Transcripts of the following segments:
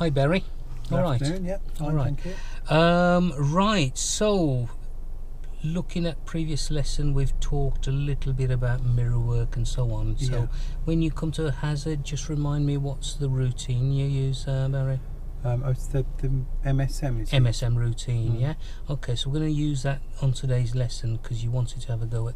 Hi, Barry. Good afternoon. Yeah, fine, all right. Thank you. Right, so looking at previous lesson, we've talked a little bit about mirror work and so on. So Yeah. when you come to a hazard, just remind me what's the routine you use, Barry? It's the MSM, is it? MSM routine, yeah? Okay, so we're going to use that on today's lesson because you wanted to have a go at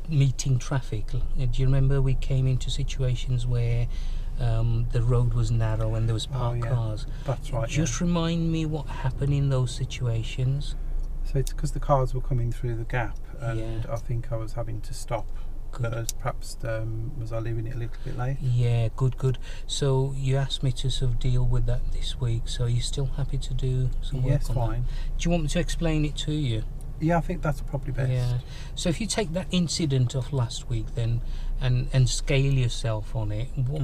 meeting traffic. Do you remember we came into situations where the road was narrow and there was parked cars? That's right. Just remind me what happened in those situations. So it's because the cars were coming through the gap, and Yeah. I think I was having to stop. Good. Perhaps was I leaving it a little bit late? Yeah, good. So you asked me to sort of deal with that this week. So are you still happy to do some work Yes, on fine. that? Do you want me to explain it to you? Yeah, I think that's probably best. Yeah. So if you take that incident of last week then and scale yourself on it, what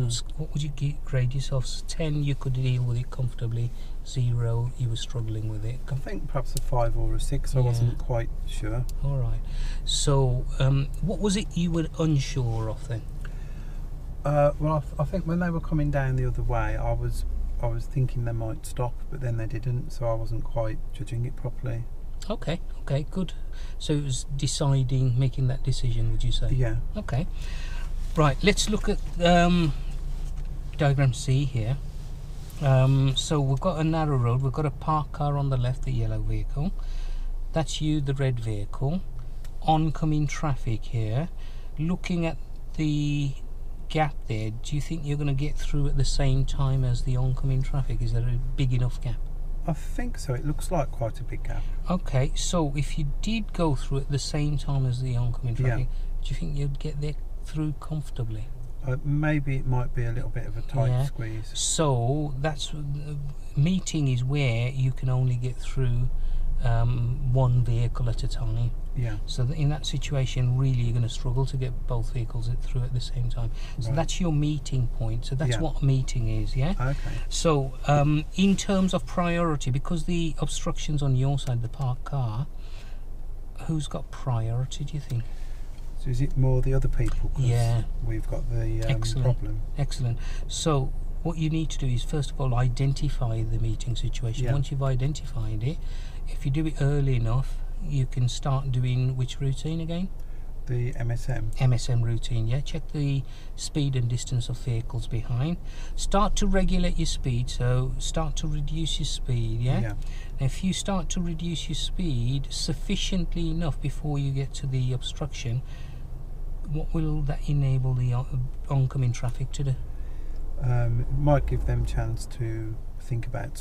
would you grade yourself? 10, you could deal with it comfortably. 0, you were struggling with it. I think perhaps a 5 or a 6. I Yeah. wasn't quite sure. All right. So what was it you were unsure of then? Well, I think when they were coming down the other way, I was thinking they might stop, but then they didn't, so I wasn't quite judging it properly. Okay, good. So it was making that decision, would you say? Yeah. Okay. Right, let's look at diagram C here. So we've got a narrow road, we've got a parked car on the left, the yellow vehicle. That's you, the red vehicle. Oncoming traffic here. Looking at the gap there, do you think you're going to get through at the same time as the oncoming traffic? Is there a big enough gap? I think so. It looks like quite a big gap. Okay, so if you did go through at the same time as the oncoming traffic, do you think you'd get there through comfortably? Maybe it might be a little bit of a tight squeeze. So that's meeting is where you can only get through one vehicle at a time. Yeah. So in that situation, really, you're going to struggle to get both vehicles through at the same time. So that's your meeting point. So that's what meeting is, yeah? Okay. So in terms of priority, because the obstruction's on your side, the parked car, who's got priority, do you think? So is it more the other people? 'Cause Yeah. we've got the Excellent. problem. Excellent. So what you need to do is, first of all, identify the meeting situation. Yeah. Once you've identified it, if you do it early enough, you can start doing which routine again? The MSM. MSM routine, yeah. Check the speed and distance of vehicles behind. Start to regulate your speed, so start to reduce your speed, yeah? Yeah. If you start to reduce your speed sufficiently enough before you get to the obstruction, what will that enable the oncoming traffic to do? It might give them a chance to think about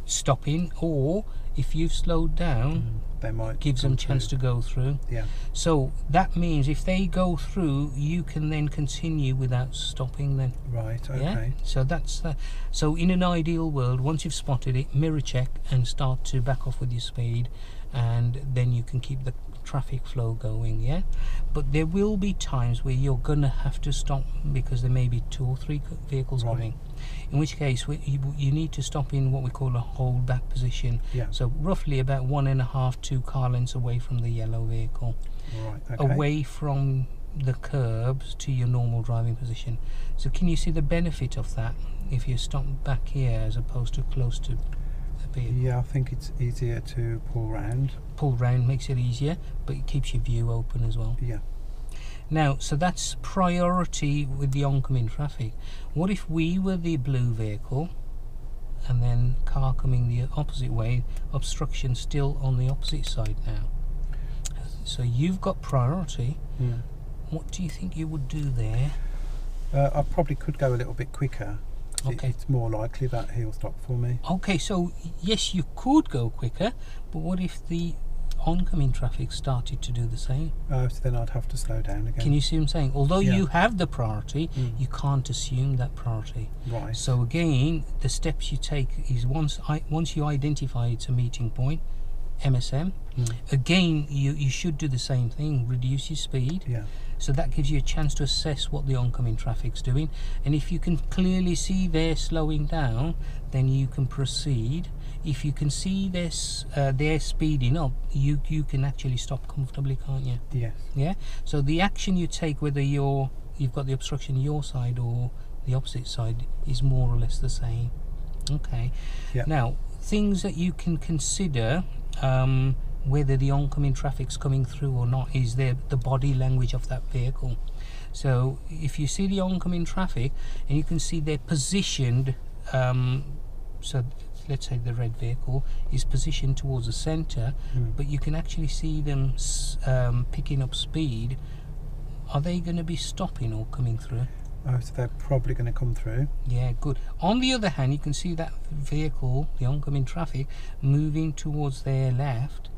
stopping, or if you've slowed down, they might gives them a chance to go through. Yeah. So that means if they go through, you can then continue without stopping then. Right, okay. Yeah? So that's so in an ideal world, once you've spotted it, mirror check and start to back off with your speed, and then you can keep the traffic flow going, yeah? But there will be times where you're gonna have to stop because there may be 2 or 3 vehicles coming, in which case you need to stop in what we call a hold back position. Yeah. So roughly about 1.5-2 car lengths away from the yellow vehicle, Right, okay. away from the curbs to your normal driving position. So can you see the benefit of that if you stop back here as opposed to close to the vehicle? Yeah, I think it's easier to pull round. Pull round makes it easier, but it keeps your view open as well. Yeah. Now, so that's priority with the oncoming traffic. What if we were the blue vehicle and then car coming the opposite way, obstruction still on the opposite side now? So you've got priority. What do you think you would do there? I probably could go a little bit quicker. Okay. It's more likely that he'll stop for me. Okay, so yes, you could go quicker, but what if the oncoming traffic started to do the same? So then I'd have to slow down again. Can you see what I'm saying? Although Yeah. you have the priority, you can't assume that priority. Right. So again, the steps you take is once you identify it's a meeting point, MSM, again you should do the same thing, reduce your speed. Yeah. So that gives you a chance to assess what the oncoming traffic's doing, and if you can clearly see they're slowing down, then you can proceed. If you can see they're speeding up, you can actually stop comfortably, can't you? Yes. Yeah. So the action you take, whether you've got the obstruction your side or the opposite side is more or less the same. Okay. Yeah. Now, things that you can consider, whether the oncoming traffic's coming through or not, is the body language of that vehicle. So if you see the oncoming traffic and you can see they're positioned, so let's say the red vehicle is positioned towards the centre, but you can actually see them picking up speed, are they going to be stopping or coming through? Oh, so they're probably going to come through. Yeah, good. On the other hand, you can see that vehicle, the oncoming traffic, moving towards their left,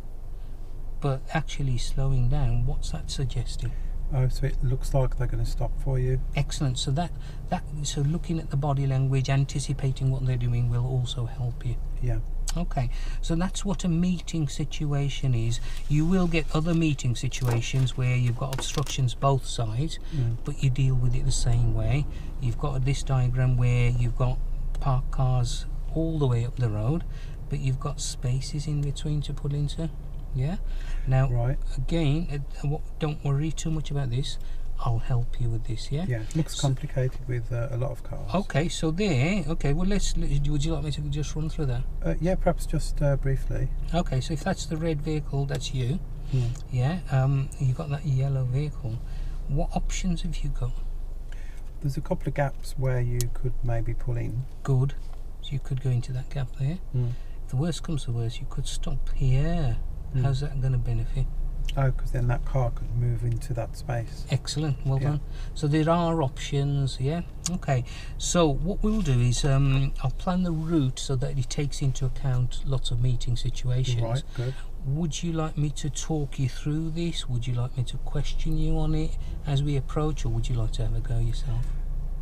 but actually slowing down. What's that suggesting? Oh, so it looks like they're going to stop for you. Excellent. So so looking at the body language, anticipating what they're doing, will also help you. Yeah. Okay, so that's what a meeting situation is. You will get other meeting situations where you've got obstructions both sides, but you deal with it the same way. You've got this diagram where you've got parked cars all the way up the road, but you've got spaces in between to pull into. Yeah. Now, Right. again, don't worry too much about this. I'll help you with this. Yeah. Yeah, it looks complicated with a lot of cars. Okay, so there. Okay, well, would you like me to just run through that? Yeah, perhaps just briefly. Okay, so if that's the red vehicle, that's you. Yeah. You've got that yellow vehicle. What options have you got? There's a couple of gaps where you could maybe pull in. Good. So you could go into that gap there. If the worst comes to worst, you could stop here. How's that going to benefit? Oh, because then that car could move into that space. Excellent, well done. So there are options, yeah? Okay, so what we'll do is I'll plan the route so that it takes into account lots of meeting situations. Right, good. Would you like me to talk you through this? Would you like me to question you on it as we approach, or would you like to have a go yourself?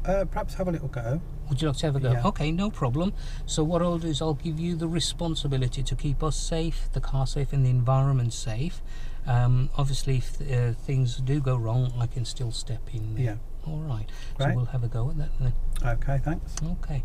Perhaps have a little go. Would you like to have a go? Yeah. Okay, no problem. So what I'll do is I'll give you the responsibility to keep us safe, the car safe and the environment safe. Obviously, if things do go wrong, I can still step in there. Yeah. All right. Great. So we'll have a go at that then. Okay, thanks. Okay.